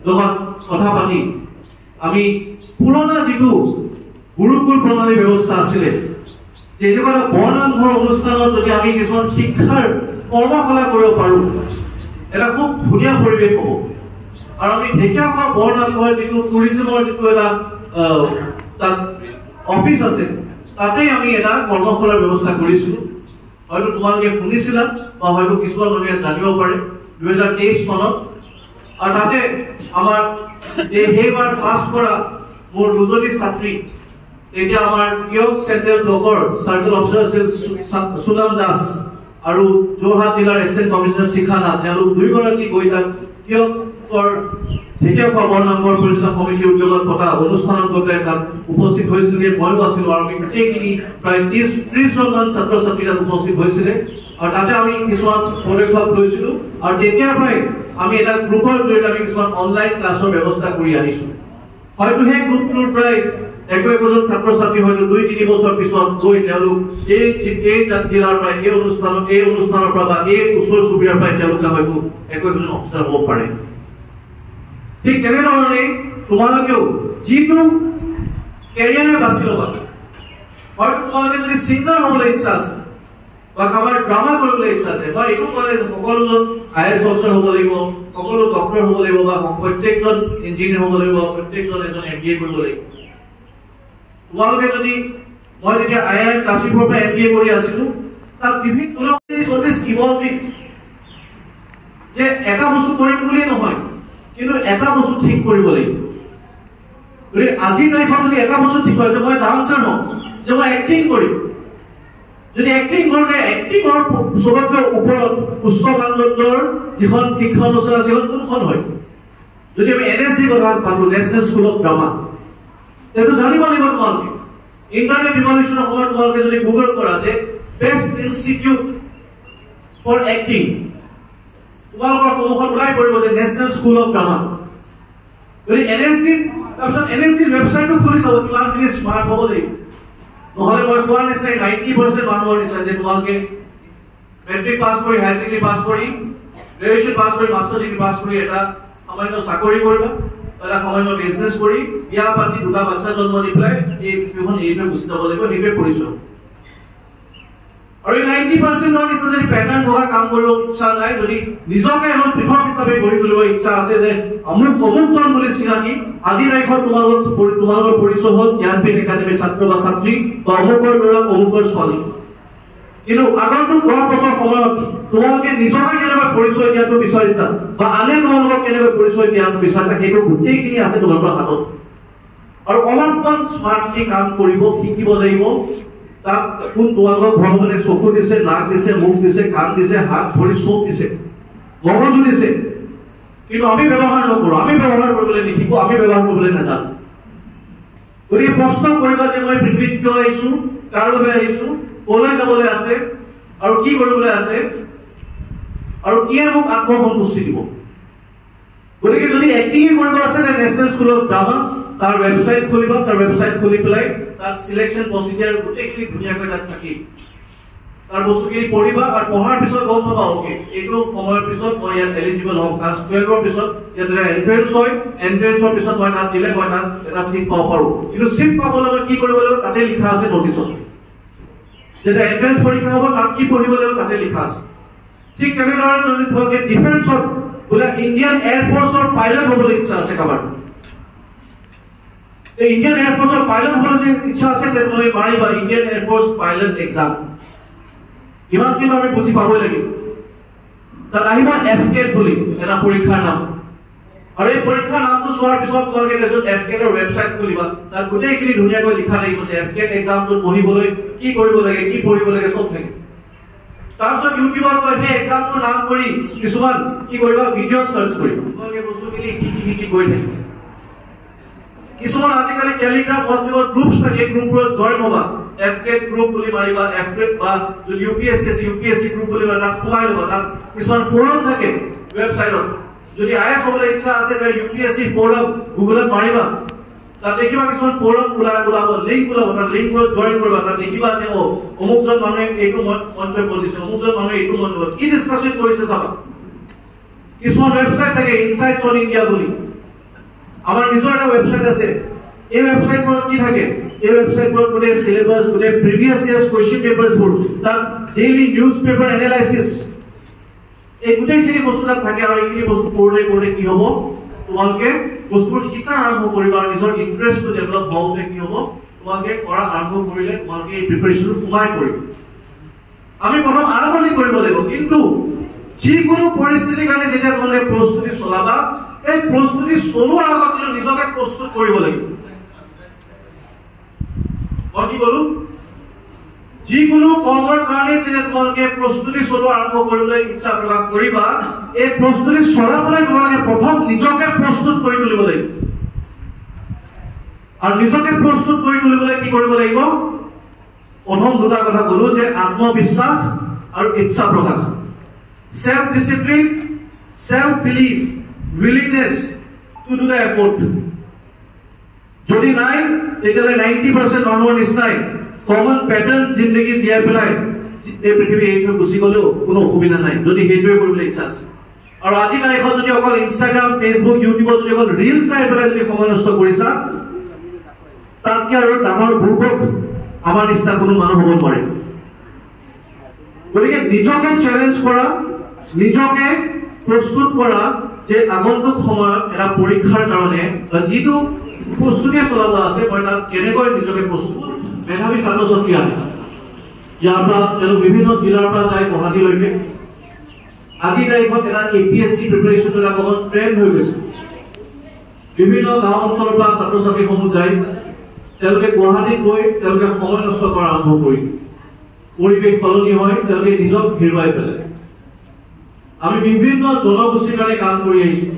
লগত কথা পাতি আমি পুৰণা যিটো গুৰুকুল প্ৰণালী ব্যৱস্থা আছিলে যে এনেকুৱা বৰনামঘৰ অনুষ্ঠানত যদি আমি কিছুমান শিক্ষাৰ কৰ্মশালা কৰিব পাৰোঁ এটা খুব ধুনীয়া পৰিৱেশ হ'ব আৰু আমি ঢেকীয়াখোৱা বৰনামঘৰ যিটো টুৰিজমৰ যিটো এটা তাত অফিচ আছে তাতে আমি এটা কৰ্মশালাৰ ব্যৱস্থা কৰিছিলোঁ হয়তো তোমালোকে শুনিছিলা বা হয়তো কিছুমান মানুহে জানিব পাৰে 2023 চনত আৰু তাতে আমাৰ সেইবাৰ পাছ কৰা মোৰ দুজনী ছাত্ৰী এতিয়া আমাৰ কিয়ক চেণ্ট্ৰেল ব্লকৰ চাৰ্কেল অফিচাৰ আছিল সুনাম দাস আৰু যোৰহাট জিলাৰ এছিষ্টেণ্ট কমিশনাৰ শিখা নাথ তেওঁলোক দুয়োগৰাকী গৈ তাত কিয়কৰ ঢেকীয়াখোৱা বৰনামঘৰ পৰিচালনা সমিতিৰ উদ্যোগত পতা অনুষ্ঠানত গৈ পেলাই তাত উপস্থিত হৈছিলে ময়ো আছিলোঁ আৰু আমি গোটেইখিনি প্ৰায় 30জনমান ছাত্ৰ ছাত্ৰী তাত উপস্থিত হৈছিলে আৰু তাতে আমি কিছুমান পদক্ষেপ লৈছিলোঁ আৰু তেতিয়াৰ পৰাই আমি এটা গ্ৰুপৰ জৰিয়তে আমি কিছুমান অনলাইন ক্লাছৰ ব্যৱস্থা কৰি আহিছোঁ হয়তো সেই গ্ৰুপটোৰ প্ৰায় একজন ছাত্ৰ ছাত্ৰী হয়তো 2-3 বছৰ পিছত গৈ তেওঁলোক এই জিলাৰ পৰা এই অনুষ্ঠানৰ পৰা বা এই ওচৰ চুবুৰীয়াৰ পৰা তেওঁলোকে হয়তো একজন অফিচাৰ হ'ব পাৰে ঠিক তেনেধৰণে তোমালোকেও যিটো কেৰিয়াৰে বাছি ল'বা হয়তো তোমালোকে যদি ছিংগাৰ হ'বলৈ ইচ্ছা আছে বা কাৰোবাৰ ড্ৰামা কৰিবলৈ ইচ্ছা আছে বা এইটো ক'লে সকলোজন আইএছ অফিচাৰ হ'ব লাগিব সকলো ডক্টৰ হ'ব লাগিব বা প্ৰত্যেকজন ইঞ্জিনিয়াৰ হ'ব লাগিব প্ৰত্যেকজন এজন MBA কৰিব লাগিব তোমালোকে যদি মই যেতিয়া IIM কাশীপুৰৰ পৰা MBA কৰি আছিলোঁ তাত বিভিন্ন ইভলভিং যে এটা বস্তু কৰিম বুলিয়ে নহয় কিন্তু এটা বস্তু ঠিক কৰিব লাগিব গতিকে আজি তাৰিখত যদি এটা বস্তু ঠিক কৰে যে মই ডান্সাৰ হ'ম যে মই এক্টিং কৰিম যদি এক্টিং কৰোঁতে এক্টিঙৰ চবতকৈ ওপৰত উচ্চ মানদণ্ডৰ যিখন শিক্ষা অনুষ্ঠান আছে সেইখন কোনখন হয় যদি আমি NSD কথা পাতোঁ নেশ্যনেল স্কুল অফ ড্ৰামা এইটো জানিব লাগিব তোমালোকে ইণ্টাৰনেট ৰিভলিউচনৰ সময়ত তোমালোকে যদি গুগল কৰা যে বেষ্ট ইনষ্টিটিউট ফৰ এক্টিং তোমালোকৰ সন্মুখত ওলাই পৰিব যে নেশ্যনেল স্কুল অফ ড্ৰামা যদি NSD তাৰপিছত NSD ৱেবছাইটটো খুলি চাব কিমানখিনি স্মাৰ্ট হ'ব লাগিব নহ'লে মই কোৱাৰ নিচিনাই 90% মানুহৰ নিচিনা যে তোমালোকে মেট্ৰিক পাছ কৰি হায়াৰ ছেকেণ্ডেৰী পাছ কৰি গ্ৰেজুৱেশ্যন পাছ কৰি মাষ্টাৰ ডিগ্ৰী পাছ কৰি এটা সামান্য চাকৰি কৰিবা এটা সামান্য বিজনেছ কৰি বিয়া পাতি দুটা বাচ্চা জন্ম দি পেলাই এই পৃথিৱীখন এৰি থৈ গুচি যাব লাগিব সেইটোৱে পৰিশ্ৰম আৰু 90% নিচিনা যদি পেটাৰ্ণ থকা কাম কৰিব ইচ্ছা নাই যদি নিজকে এজন পৃথক হিচাপে গঢ়ি তুলিব ইচ্ছা আছে যে অমুকজন বুলি চিনাকি আজিৰ তাৰিখত তোমালোকৰ পৰিচয় হ'ল জ্ঞানপীঠ একাডেমীৰ ছাত্ৰ বা ছাত্ৰী বা অমুকৰ ল'ৰা অমুকৰ ছোৱালী কিন্তু আগন্তুক 10 বছৰ সময়ত তোমালোকে নিজকে কেনেকৈ পৰিচয় দিয়াটো বিচাৰিছা বা আনে তোমালোকক কেনেকৈ পৰিচয় দিয়াটো বিচাৰিছা সেইটো গোটেইখিনি আছে তোমালোকৰ হাতত আৰু অলপমান স্মাৰ্টলি কাম কৰিব শিকিব লাগিব তাত কোন তোমালোকক ভগৱানে চকু দিছে নাক দিছে মুখ দিছে কাণ দিছে হাত ভৰি চব দিছে মগজু দিছে কিন্তু আমি ব্যৱহাৰ নকৰোঁ আমি ব্যৱহাৰ কৰিবলৈ নিশিকো আমি ব্যৱহাৰ কৰিবলৈ নাজানো গতিকে প্ৰশ্ন কৰিবা যে মই পৃথিৱীত কিয় আহিছোঁ কাৰ বাবে আহিছোঁ ক'লৈ যাবলৈ আছে আৰু কি কৰিবলৈ আছে আৰু কিয়ে মোক আত্মসন্তুষ্টি দিব গতিকে যদি এক্টিঙে কৰিব আছে নে নেশ্যনেল স্কুল অফ ড্ৰামা তাৰ ৱেবছাইট খুলিবা তাৰ ৱেবছাইট খুলি পেলাই তাত সিলেকশন প্ৰসিডিউৰ গোটেইখিনি ধুনীয়াকৈ তাত থাকি তাৰ বস্তুখিনি পঢ়িবা আৰু পঢ়াৰ পিছত গম পাবা ওকে এইটো সময়ৰ পিছত মই ইয়াত এলিজিবল হম ক্লাছ 12 ৰ পিছত ইয়াত এন্ট্ৰেন্স হয় এন্ট্ৰেন্সৰ পিছত মই তাত দিলে মই তাত এটা সিট পাব পাৰো কিন্তু সিট পাবলৈ মই কি কৰিব লাগিব তাতে লিখা আছে নোটিছত যেটা এন্ট্ৰেন্স পৰীক্ষা হ'ব তাত কি পঢ়িব লাগিব তাতে লিখা আছে ঠিক তেনেদৰে যদি তোমালোকে ডিফেন্সত বোলে ইণ্ডিয়ান এয়াৰ ফৰ্চৰ পাইলট হ'বলৈ ইচ্ছা আছে কাবাৰ এই ইণ্ডিয়ান এয়াৰ ফৰ্চৰ পাইলট হ'বলৈ যে ইচ্ছা আছে তেতিয়াহ'লে মাৰিবা Indian air force pilot exam ইমান কিন্তু আমি বুজি পাবই লাগিব তাত আহিবা এফকেট বুলি এটা পৰীক্ষাৰ নাম আৰু এই পৰীক্ষাৰ নামটো চোৱাৰ পিছত তোমালোকে তাৰপিছত এফকেটৰ ৱেবছাইট খুলিবা তাত গোটেইখিনি ধুনীয়াকৈ লিখা থাকিব যে এফকেট এক্সামটো পঢ়িবলৈ কি কৰিব লাগে কি পঢ়িব লাগে চব থাকে তাৰপিছত ইউটিউবত গৈ সেই এক্সামটোৰ নাম কৰি কিছুমান কি কৰিবা ভিডিঅ' চাৰ্চ কৰিবা তোমালোকে বস্তুখিনি কি গৈ থাকিব কিছুমান আজিকালি টেলিগ্ৰাম হোৱাটছএপৰ গ্ৰুপছ থাকে গ্ৰুপবোৰত জইন হ'বা এফকেট গ্ৰুপ বুলি মাৰিবা এফকেট বা যদি ইউপিএসসি গ্ৰুপ বুলি মাৰিবা তাত সোমাই ল'বা তাত কিছুমান ফোৰাম থাকে ৱেবছাইটত যদি আইএছ হ'বলৈ ইচ্ছা আছে বা ইউপিএসসি ফোৰাম গুগলত মাৰিবা তাত দেখিবা কিছুমান ফোৰাম ওলাব লিংক ওলাব তাত লিংকবোৰত জইন কৰিবা তাত দেখিবা যে অমুকজন মানুহে এইটো মন্তব্য দিছে অমুকজন মানুহে এইটো মন্তব্য কি ডিছকাশ্যন কৰিছে চাবা কিছুমান ৱেবছাইট থাকে ইনসাইটছ অন ইণ্ডিয়া বুলি আমাৰ নিজৰ এটা ৱেবছাইট আছে এই ৱেবছাইটবোৰত কি থাকে এই ৱেবছাইটবোৰত গোটেই সিলেবাস গোটেই প্ৰিভিয়াছ ইয়াৰ্ছ কোৱেশ্চন পেপাৰছবোৰ তাত ডেইলি নিউজ পেপাৰ এনালাইসিস এই গোটেইখিনি বস্তু তাত থাকে আৰু এইখিনি বস্তু পঢ়িলে কি হ'ব তোমালোকে বস্তুবোৰ শিকা আৰম্ভ কৰিবা আৰু নিজৰ ইন্টাৰেষ্টটো ডেভেলপ হওঁতে কি হ'ব তোমালোকে কৰা আৰম্ভ কৰিলে তোমালোকে এই প্ৰিপাৰেচনটো সোমাই কৰিবা আমি প্ৰথম আৰম্ভণি কৰিব লাগিব কিন্তু যিকোনো পৰিস্থিতিৰ কাৰণে যেতিয়া তোমালোকে প্ৰস্তুতি চলাবা এই প্ৰস্তুতি চলোৱাৰ আগত নিজকে প্ৰস্তুত কৰিব লাগিব মই কি ক'লো যিকোনো কৰ্মৰ কাৰণে যেতিয়া তোমালোকে প্ৰস্তুতি চলোৱা আৰম্ভ কৰিবলৈ ইচ্ছা প্ৰকাশ কৰিবা এই প্ৰস্তুতি চলাবলৈ তোমালোকে প্ৰথম নিজকে প্ৰস্তুত কৰি তুলিব লাগিব আৰু নিজকে প্ৰস্তুত কৰি তুলিবলৈ কি কৰিব লাগিব প্ৰথম দুটা কথা ক'লো যে আত্মবিশ্বাস আৰু ইচ্ছা প্ৰকাশ self discipline self belief willingness to do the effort যদি নাই তেতিয়ালে 90% মানুহৰ নিচিনাই কমন প্যাটাৰ্ন জিন্দগী জীয়াই পেলাই এই পৃথিৱী এইটো গুচি গলেও কোনো অসুবিধা নাই যদি সেইটোৱে কৰিবলৈ ইচ্ছা আছে আৰু আজি তাৰিখত যদি অকল ইনষ্টাগ্ৰাম ফেচবুক ইউটিউবত যদি অকল ৰিল চাই পেলাই যদি সময় নষ্ট কৰিছা তাতকে আৰু ডাঙৰ বুৰ্বক আমাৰ নিচিনা কোনো মানুহ হ'ব নোৱাৰে গতিকে নিজকে চ্যালেঞ্জ কৰা নিজকে প্ৰস্তুত কৰা যে আগন্তুক সময়ত এটা পৰীক্ষাৰ কাৰণে যিটো প্ৰস্তুতি চলাব আছে মই তাত কেনেকৈ নিজকে প্ৰস্তুত মেধাৱী ছাত্ৰ ছাত্ৰী আহে ইয়াৰ পৰা তেওঁলোক বিভিন্ন জিলাৰ পৰা যায় গুৱাহাটীলৈকে আজি তাৰিখত এটা এপিএসসি প্ৰিপাৰেচন এটা কমন ট্ৰেণ্ড হৈ গৈছে বিভিন্ন গাঁও অঞ্চলৰ পৰা ছাত্ৰ ছাত্ৰীসমূহ যায় তেওঁলোকে গুৱাহাটীত গৈ তেওঁলোকে সময় নষ্ট কৰা আৰম্ভ কৰি পৰিৱেশ সলনি হয় তেওঁলোকে নিজক হেৰুৱাই পেলায় আমি বিভিন্ন জনগোষ্ঠীৰ কাৰণে কাম কৰি আহিছো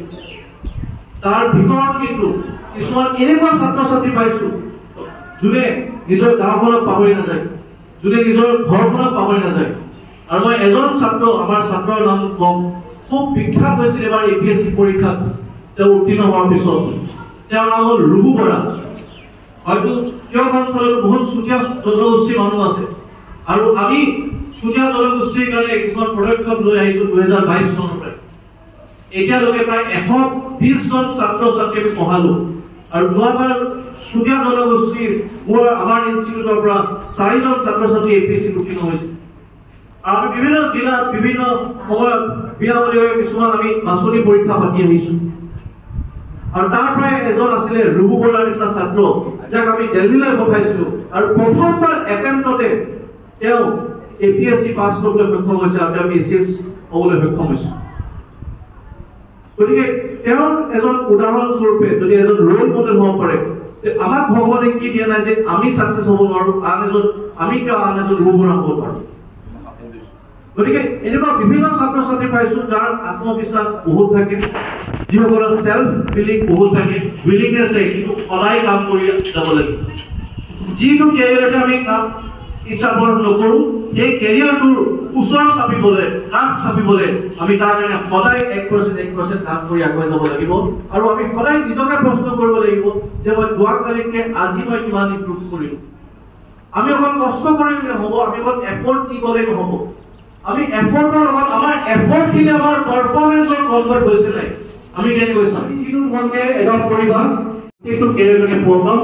তাৰ ভিতৰত কিন্তু কিছুমান এনেকুৱা ছাত্ৰ ছাত্ৰী পাইছো যোনে নিজৰ গাঁওখনক পাহৰি নাযায় যোনে নিজৰ ঘৰখনক পাহৰি নাযায় আৰু মই এজন ছাত্ৰ আমাৰ ছাত্ৰৰ নাম কম খুব বিখ্যাত হৈছিল এবাৰ এপিএসসি পৰীক্ষাত তেওঁ উত্তীৰ্ণ হোৱাৰ পিছত তেওঁৰ নাম হ'ল লুবু বৰা হয়তো কিয় অঞ্চলত বহুত চুতীয়া জনগোষ্ঠীৰ মানুহ আছে আৰু আমি চুতীয়া জনগোষ্ঠীৰ কাৰণে কিছুমান পদক্ষেপ লৈ আহিছো 2022 চনৰ পৰা এতিয়ালৈকে প্ৰায় 120 জন ছাত্ৰ ছাত্ৰী আমি পঢ়ালো আৰু যোৱাবাৰ চুতীয়া জনগোষ্ঠীৰ আমাৰ ইনষ্টিটিউটৰ পৰা 4 জন ছাত্ৰ ছাত্ৰী এপিএসসি উত্তীৰ্ণ হৈছে আৰু বিভিন্ন জিলাত বিভিন্ন সময়ত বিনামূলীয়াকৈ কিছুমান আমি বাছনি পৰীক্ষা পাতি আহিছো আৰু তাৰ পৰাই এজন আছিলে লুবু বৰাৰ নিচিনা ছাত্ৰ যাক আমি দিল্লীলৈ পঠাইছিলো আৰু প্ৰথমবাৰ এটেম্পটতে তেওঁ এপিএসসি পাছ কৰিবলৈ সক্ষম হৈছে আৰু তেওঁ এসিএস হ'বলৈ সক্ষম হৈছে গতিকে তেওঁৰ এজন উদাহৰণ স্বৰূপে যদি এজন ৰোল মডেল হ'ব পাৰে আমাক ভগৱানে কি দিয়া নাই যে আমি সাকসেস হ'ব নোৱাৰো আমি কিয় আন এজন লুবু বৰা হ'ব পাৰো গতিকে এনেকুৱা বিভিন্ন ছাত্ৰ ছাত্ৰী পাইছো যাৰ আত্মবিশ্বাস বহুত থাকে যিসকলৰ সেলফ বিলিভ বহুত থাকে উইলিংনেছ থাকে কিন্তু সদায় কাম কৰি যাব লাগে যিটো কেৰিয়াৰতে আমি কাম ইচ্ছা প্ৰকাশ নকৰো সেই কেৰিয়াৰটোৰ ওচৰ চাপিবলৈ কাষ চাপিবলৈ আমি তাৰ কাৰণে সদায় 1% কাম কৰি আগুৱাই যাব লাগিব আৰু আমি সদায় নিজকে প্ৰশ্ন কৰিব লাগিব যে মই যোৱাকালিতকৈ আজি মই কিমান ইমপ্ৰুভ কৰিলো আমি অকল কষ্ট কৰিলে নহ'ব, আমি অকল এফৰ্ট কি কৰিলে নহ'ব, আমি এফৰ্টৰ লগত আমাৰ এফৰ্টখিনি আমাৰ পাৰফৰ্মেন্সত কনভাৰ্ট হৈছে নাই, আমি কেনেকৈ চাম। যিটো তোমালোকে এডপ্ট কৰিবা সেইটো কেনেকৈ পঢ়বা,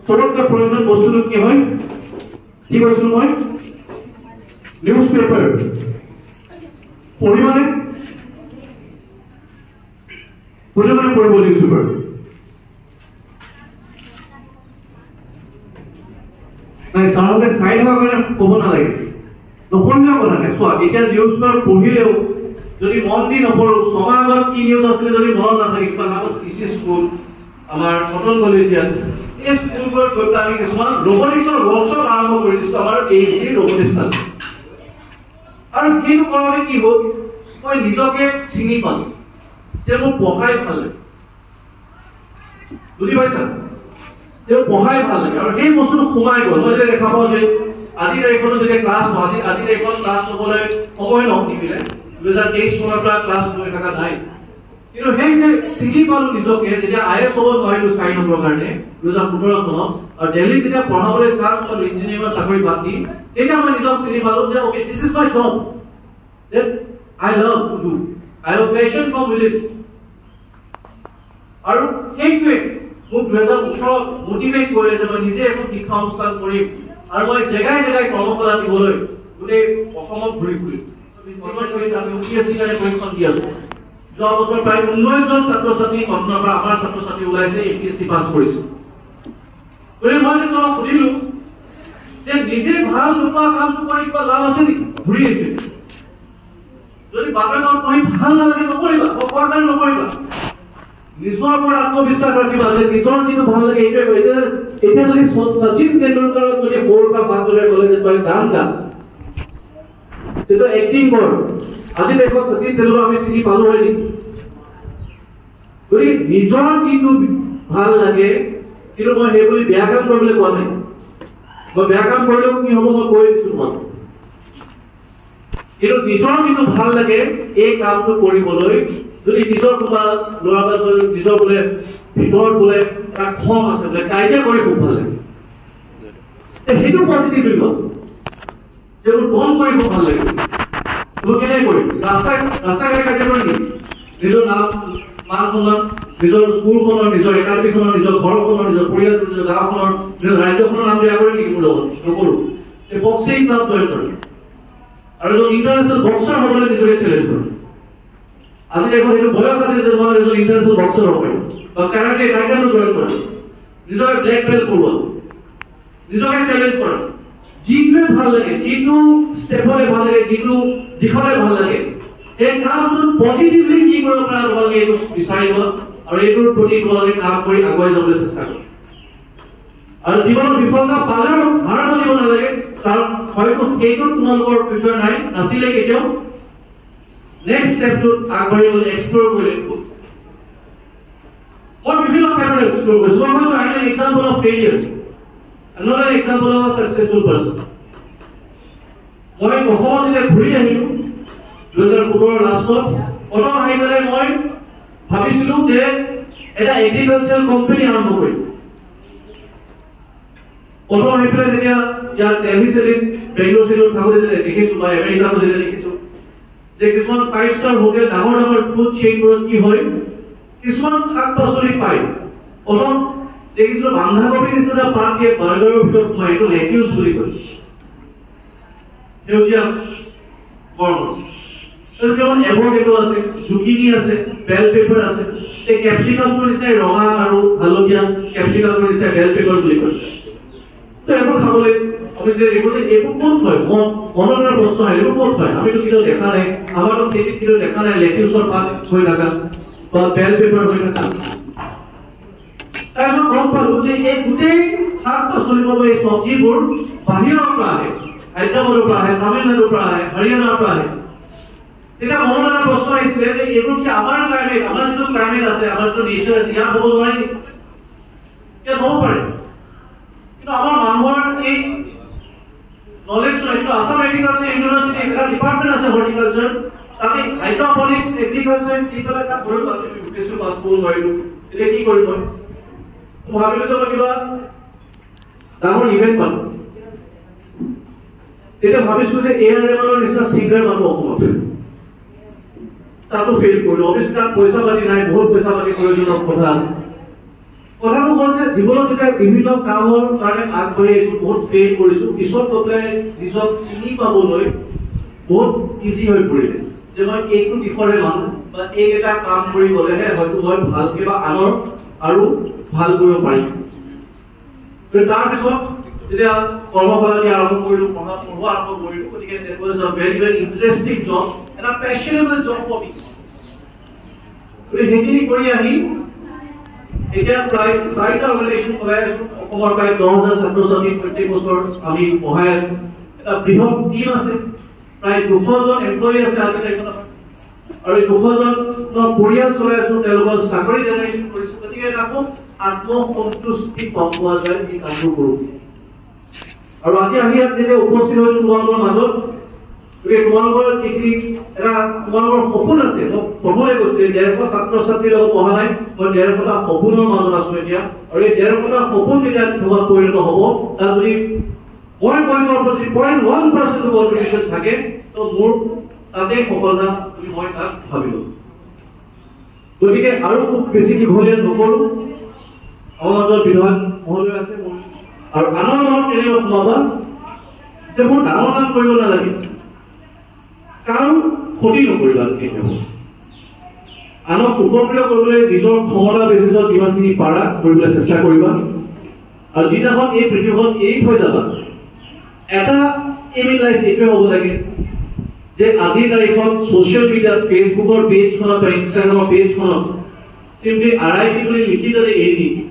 চবতকৈ প্ৰয়োজন বস্তুটো কি হয়, কি কৈছিলো মই, নিউজ পেপাৰ পঢ়িবানে, পঢ়িব নিউজ পেপাৰ। নাই ছাৰহঁতে চাই থকা কাৰণে ক'ব নালাগে, নপঢ়িলেও কথা নাই। চোৱা এতিয়া নিউজ পেপাৰ পঢ়িলেও যদি মন দি নপঢ়ো, ছমাহ আগত কি নিউজ আছিলে যদি মনত নাথাকে, কিবা নাম ইচি স্কুল আমাৰ কটন কলেজিয়াত, এই স্কুলবোৰত গৈ পেলাই আমি কিছুমান ৰবটিক্সৰ ৱৰ্কশ্বপ আৰম্ভ কৰি দিছোঁ আমাৰ AEC ৰবটিক্স তাত। আৰু সেইটো কাৰণে কি হ'ল, মই নিজকে চিনি পালো যে মোক পঢ়াই ভাল লাগে, বুজি পাইছা, যে পঢ়াই ভাল লাগে। আৰু সেই বস্তুটো সোমাই গ'ল। মই যেতিয়া দেখা পাওঁ যে আজি তাৰিখতো যেতিয়া ক্লাছ লওঁ, আজি তাৰিখত ক্লাছ ল'বলৈ সময় নহওক নিমিলে, 2023 চনৰ পৰা ক্লাছ লৈ থকা নাই, কিন্তু সেই যে চিনি পালো নিজকে যেতিয়া IAS হ'ব নোৱাৰিলো 4 নম্বৰৰ কাৰণে 2017 চনত, আৰু দিল্লীত যেতিয়া পঢ়াবলৈ চান্স পালো ইঞ্জিনিয়াৰিঙৰ চাকৰি বাদ দি, তেতিয়া মই নিজক চিনি পালো যে okay this is my job that I love to do, I have a passion from within। আৰু সেইটোৱে মোক 2018 মোটিভেট কৰিলে যে মই নিজে এখন শিক্ষা অনুষ্ঠান কৰিম আৰু মই জেগাই জেগাই কৰ্মশালা দিবলৈ গোটেই অসমত ঘূৰি ফুৰিম। আমি UPSC কাৰণে পৰীক্ষা দি আছো। যোৱা বছৰ প্ৰায় 19 জন ছাত্ৰ ছাত্ৰী কটনৰ পৰা আমাৰ ছাত্ৰ ছাত্ৰী ওলাইছে, APSC পাছ কৰিছে। গতিকে মই যে তোমাক সুধিলো যে নিজে ভাল নোপোৱা কামটো কৰি কিবা লাভ আছে নেকি, ঘূৰি আহিছে। যদি বাপেকক পঢ়ি ভাল নালাগে নকৰিবা, কোৱাৰ কাৰণে নকৰিবা, নিজৰ ওপৰত আত্মবিশ্বাস ৰাখিবা যে নিজৰ যিটো ভাল লাগে এইটোৱে কৰিবা। এতিয়া যদি শচীন তেণ্ডুলকাৰক যদি সৰুৰ পৰা বাদ লৈ ক'লে যে তই গান গা, তেতিয়া এক্টিং কৰ, আজি দেশত শচীন তেণ্ডুলকাৰ আমি চিনি পালো হয় নেকি। গতিকে নিজৰ যিটো ভাল লাগে, কিন্তু মই সেই বুলি বেয়া কাম কৰিবলৈ কোৱা নাই, মই বেয়া কাম কৰিলেও কি হ'ব মই কৈ দিছো তোমাক, কিন্তু নিজৰ যিটো ভাল লাগে এই কামটো কৰিবলৈ যদি নিজৰ কোনোবা ল'ৰা বা ছোৱালী নিজৰ বোলে ভিতৰত বোলে এটা খং আছে, বোলে কাজিয়া কৰি খুব ভাল লাগে, সেইটো পজিটিভ দিব যে মোৰ বন্ধ কৰি খুব ভাল লাগে, মই কেনেকৈ কৰিম, ৰাস্তা ঘাটে কাজিয়া কৰি নেকি, নিজৰ নাম মান সন্মান, নিজৰ স্কুলখনৰ, নিজৰ একাডেমীখনৰ, নিজৰ ঘৰখনৰ, নিজৰ পৰিয়ালটোৰ, নিজৰ গাঁওখনৰ, নিজৰ ৰাজ্যখনৰ নাম বেয়া কৰে নেকি মোৰ লগত, নকৰো। এই বক্সিং ক্লাব জইন কৰিম আৰু এজন ইণ্টাৰনেশ্যনেল বক্সাৰ হ'বলৈ নিজকে চেলেঞ্জ কৰিম। আজি দেখোন এইটো বয়স আছে যে মই এজন ইণ্টাৰনেশ্যনেল বক্সাৰ হ'ব পাৰিম, বা কাৰাটে টাইকাণ্ডো জইন কৰিম, নিজকে ব্লেক বেল্ট কৰোৱা, নিজকে চেলেঞ্জ কৰা, যিটোৱে ভাল লাগে, যিটো ষ্টেপলে ভাল লাগে, যিটো দিশলে ভাল লাগে, এই কামটোত পজিটিভলি কি কৰিব পৰা তোমালোকে এইটো বিচাৰিব আৰু এইটোৰ প্ৰতি তোমালোকে কাম কৰি আগুৱাই যাবলৈ চেষ্টা কৰিবা। আৰু জীৱনত বিফলতা পালেও হাৰ মানিব নালাগে, কাৰণ হয়তো সেইটোত তোমালোকৰ ফিউচাৰ নাই, নাছিলে কেতিয়াও, নেক্সট ষ্টেপটোত আগবাঢ়িবলৈ এক্সপ্ল'ৰ কৰিলে। মই বিভিন্ন ক্ষেত্ৰত এক্সপ্ল'ৰ কৰিছোঁ। মই কৈছোঁ I am an example of failure, I am not an example of successful person. মই অসমত যেতিয়া ঘূৰি আহিলোঁ 2017 লাষ্টত, প্ৰথম আহি পেলাই মই ভাবিছিলোঁ যে এটা এগ্ৰিকালচাৰেল কোম্পানী আৰম্ভ কৰিম। প্ৰথম আহি পেলাই যেতিয়া ইয়াত দিল্লী চেলিত, বেংগলোৰ চেলিত থাকোঁতে যেতিয়া দেখিছোঁ বা আমেৰিকাতো যেতিয়া দেখিছোঁ যে কিছুমান 5-star হোটেল, ডাঙৰ ডাঙৰ ফুড চেইনবোৰত কি হয়, কিছুমান শাক পাচলি পায়, প্ৰথম দেখিছিলোঁ বন্ধাকবি নিচিনা পাত দিয়ে বাৰ্গাৰৰ ভিতৰত সোমাই, এইটো লেটিউচ বুলি কয়, সেউজীয়া বৰ্ণৰ। কেৱল এভোকেডো আছে, জুকিনি আছে, বেল পেপাৰ আছে, এই কেপচিকামটোৰ নিচিনাই ৰঙা আৰু হালধীয়া কেপচিকামটোৰ নিচিনাই বেল পেপাৰ বুলি কয়। তো এইবোৰ খাবলৈ আমি যে এইবোৰ ক'ত হয়, মনত এটা প্ৰশ্ন আহে, এইবোৰ ক'ত হয়, আমিতো কেতিয়াও দেখা নাই, আমাৰতো খেতিত কেতিয়াও দেখা নাই লেটিউচৰ পাত হৈ থকা বা বেল পেপাৰ হৈ থকা। তাৰপিছত গম পালোঁ যে এই গোটেই শাক পাচলিবোৰ বা এই চব্জিবোৰ বাহিৰৰ পৰা আহে, হায়দৰাবাদৰ পৰা আহে, তামিলনাডুৰ পৰা আহে, হাৰিয়ানাৰ পৰা আহে। তেতিয়া মনত এটা প্ৰশ্ন আহিছিলে যে এইবোৰ কি আমাৰ ক্লাইমেট, আমাৰ যিটো ক্লাইমেট আছে, আমাৰ যিটো নেচাৰ আছে, ইয়াত হ'ব নোৱাৰে নেকি? ইয়াত হ'ব পাৰে, কিন্তু আমাৰ মানুহৰ এই নলেজ, এইটো আসাম এগ্ৰিকালচাৰ ইউনিভাৰ্চিটি এটা ডিপাৰ্টমেণ্ট আছে হৰ্টিকালচাৰ, তাতে হাইড্ৰপনিক্স এগ্ৰিকালচাৰ দি পেলাই তাত ধৰি UPSC পাছ কৰিব নোৱাৰিলোঁ, এতিয়া কি কৰিম মই ভাবিলোঁ যে মই কিবা ডাঙৰ ইভেণ্ট পালোঁ, তেতিয়া ভাবিছো যে এআৰএমৰ নিচিনা সিংগাৰ মানুহ অসমত তাতো ফেইল কৰিলো অৱশ্যে তাত পইচা পাতি নাই বহুত পইচা পাতি প্ৰয়োজনৰ কথা আছে কথাটো হ'ল যে জীৱনত যেতিয়া বিভিন্ন কামৰ কাৰণে আগবাঢ়ি আহিছো বহুত ফেইল কৰিছো পিছত গৈ নিজক চিনি পাবলৈ বহুত ইজি হৈ পৰিলে যে মই এইটো দিশৰে মানুহ বা এইকেইটা কাম কৰি গ'লেহে হয়তো মই ভালকে বা আনৰ আৰু ভাল কৰিব পাৰিম তাৰপিছত যেতিয়া কৰ্মশালা আৰম্ভ কৰিলো পঢ়া আৰম্ভ কৰিলো গতিকে it was a very very interesting job and a passionate job for me সেইখিনি কৰি আহি এতিয়া প্ৰায় 4টা অৰ্গেনাইজেশ্যন চলাই আছো অসমৰ প্ৰায় 10,000 ছাত্ৰ ছাত্ৰী প্ৰত্যেক বছৰ আমি পঢ়াই আছো এটা বৃহৎ টিম আছে প্ৰায় 200 জন এমপ্লয়ী আছে আজি তাৰিখত আৰু 200 জনৰ পৰিয়াল চলাই আছো তেওঁলোকৰ চাকৰি জেনেৰেশ্যন কৰিছো গতিকে এটা খুব আত্মসন্তুষ্টি পোৱা যায় এই কামটো কৰো আৰু আজি আমি ইয়াত যেতিয়া উপস্থিত হৈছো তোমালোকৰ মাজত গতিকে তোমালোকৰ যিখিনি এটা তোমালোকৰ সপোন আছে মোক প্ৰথমে কৈছো 150 ছাত্ৰ ছাত্ৰীৰ লগত পঢ়া নাই মই 150টা সপোনৰ মাজত আছো এতিয়া আৰু এই 150টা সপোন যেতিয়া ধৰা পৰিণত হ'ব তাত যদি মই কৈছোঁ যদি 0.1% কন্ট্ৰিবিউশন থাকে তো মোৰ তাতে সফলতা বুলি মই তাক ভাবিলো গতিকে আৰু খুব বেছি দীঘলীয়া নকৰো আমাৰ মাজত বিধায়ক মহোদয় আছে আৰু আনৰ মনত কেনেকৈ সোমাবা যে মোৰ ডাঙৰ কাম কৰিব নালাগে কাৰো ক্ষতি নকৰিবা কেতিয়াও আনক উপকৃত কৰিবলৈ নিজৰ ক্ষমতা বেচিছত যিমানখিনি পাৰা কৰিবলৈ চেষ্টা কৰিবা আৰু যিদিনাখন এই পৃথিৱীখন এৰি থৈ যাবা এটা এম ইন লাইফ এইটোৱে হ'ব লাগে যে আজিৰ তাৰিখত ছ'চিয়েল মিডিয়াত ফেচবুকৰ পেজখনত বা ইনষ্টাগ্ৰামৰ পেজখনত চিম্পলি RIP বুলি লিখি যাতে এৰি নিদি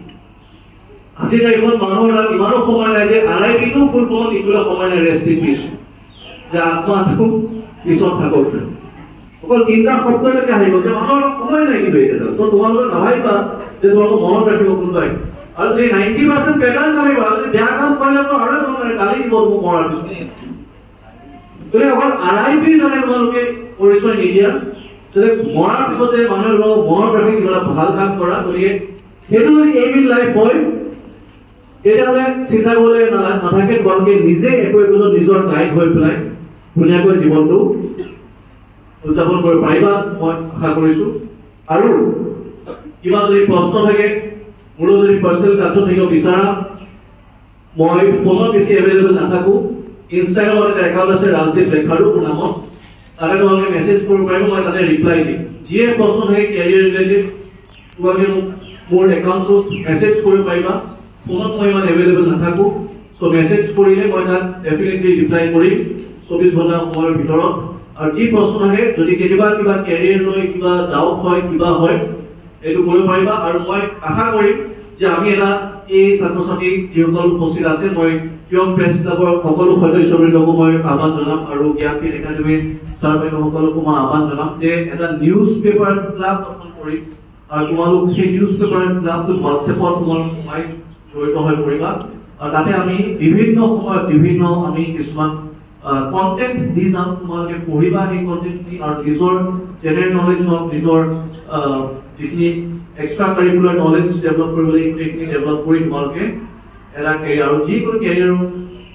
আজিৰ তাৰিখত মানুহৰ তাত ইমানো সময় নাই যে RIP টো ফুল ফৰ্মত লিখিবলৈ সময় নাই ৰেষ্ট ইন পিছ যে আত্মাটো পিছত থাকক অকল 3টা শব্দলৈকে আহিব যে মানুহৰ সময় নাই কিন্তু এতিয়া তো তোমালোকে নাভাবিবা যে তোমালোকে মনত ৰাখিব কোনোবাই আৰু যদি 90% পেটাৰ্ণ কামে কৰা যদি বেয়া কাম কৰিলে তো আৰু তোমালোকে গালি দিব মৰাৰ পিছত গতিকে অকল RIP জানে তোমালোকে পৰিচয় নিদিয়া যে মৰাৰ পিছত যে মানুহৰ মনত ৰাখি কিবা ভাল কাম কৰা গতিকে সেইটো যদি এম ইন লাইফ হয় তেতিয়াহ'লে চিন্তা কৰিবলৈ নাথাকে তোমালোকে নিজে একো একোজন নিজৰ গাইড হৈ পেলাই ধুনীয়াকৈ জীৱনটো উদযাপন কৰিব পাৰিবা মই আশা কৰিছো আৰু কিবা যদি প্ৰশ্ন থাকে মোৰো যদি পাৰ্চনেল কাৰ্য থাকিব বিচাৰা মই ফোনত বেছি এভেইলেবল নাথাকো ইনষ্টাগ্ৰামত এটা একাউণ্ট আছে ৰাজদীপ লেখাৰু মোৰ নামত তাতে তোমালোকে মেছেজ কৰিব পাৰিব মই তাতে ৰিপ্লাই দিম যিয়ে প্ৰশ্ন থাকে কেৰিয়াৰ ৰিলেটেড তোমালোকে মোৰ একাউণ্টটোত মেছেজ কৰিব পাৰিবা ফোনত মই ইমান এভেইলেবল নাথাকো চ' মেছেজ কৰিলে মই তাত ডেফিনেটলি ৰিপ্লাই কৰিম 24 ঘণ্টা সময়ৰ ভিতৰত আৰু যি প্ৰশ্ন আহে যদি কেতিয়াবা কিবা কেৰিয়াৰ লৈ কিবা ডাউট হয় কিবা হয় এইটো কৰিব পাৰিবা আৰু মই আশা কৰিম যে আমি এটা এই ছাত্ৰ ছাত্ৰী যিসকল উপস্থিত আছে মই য়ং প্ৰেছ ক্লাবৰ সকলো সদস্যবৃন্দকো মই আহ্বান জনাম আৰু জ্ঞানপীঠ একাডেমীৰ ছাৰ বাইদেউসকলকো মই আহ্বান জনাম যে এটা নিউজ পেপাৰ ক্লাব গঠন কৰিম আৰু তোমালোক সেই নিউজ পেপাৰ ক্লাবটো হোৱাটছএপত তোমালোক সোমাই জড়িত হৈ পৰিবা আৰু তাতে আমি বিভিন্ন সময়ত বিভিন্ন আমি কিছুমান কন্টেন্ট দি যাম তোমালোকে পঢ়িবা সেই কন্টেন্টখিনি আৰু নিজৰ জেনেৰেল নলেজ হওক নিজৰ যিখিনি এক্সট্ৰা কাৰিকুলাৰ নলেজ ডেভেলপ কৰিবলৈ এইখিনি ডেভেলপ কৰি তোমালোকে এটা কেৰিয়াৰ আৰু যিকোনো কেৰিয়াৰৰ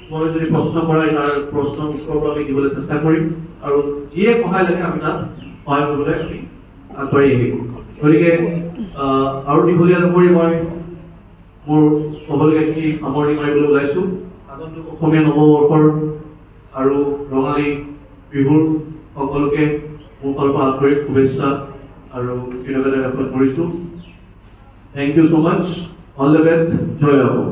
মই যদি প্ৰশ্ন কৰা তাৰ প্ৰশ্ন উত্তৰ আমি দিবলৈ চেষ্টা কৰিম আৰু যিয়ে সহায় লাগে আমি তাত সহায় কৰিবলৈ আমি আগবাঢ়ি আহিম গতিকে আৰু দীঘলীয়া নকৰি মই মোৰ ক'বলগীয়াখিনি সামৰণি মাৰিবলৈ ওলাইছো আগন্তুক অসমীয়া নৱবৰ্ষৰ আৰু ৰঙালী বিহুৰ সকলোকে মোৰ ফালৰ পৰা আন্তৰিক শুভেচ্ছা আৰু কৃতজ্ঞতা জ্ঞাপন কৰিছো thank you so much all the best জয় অসম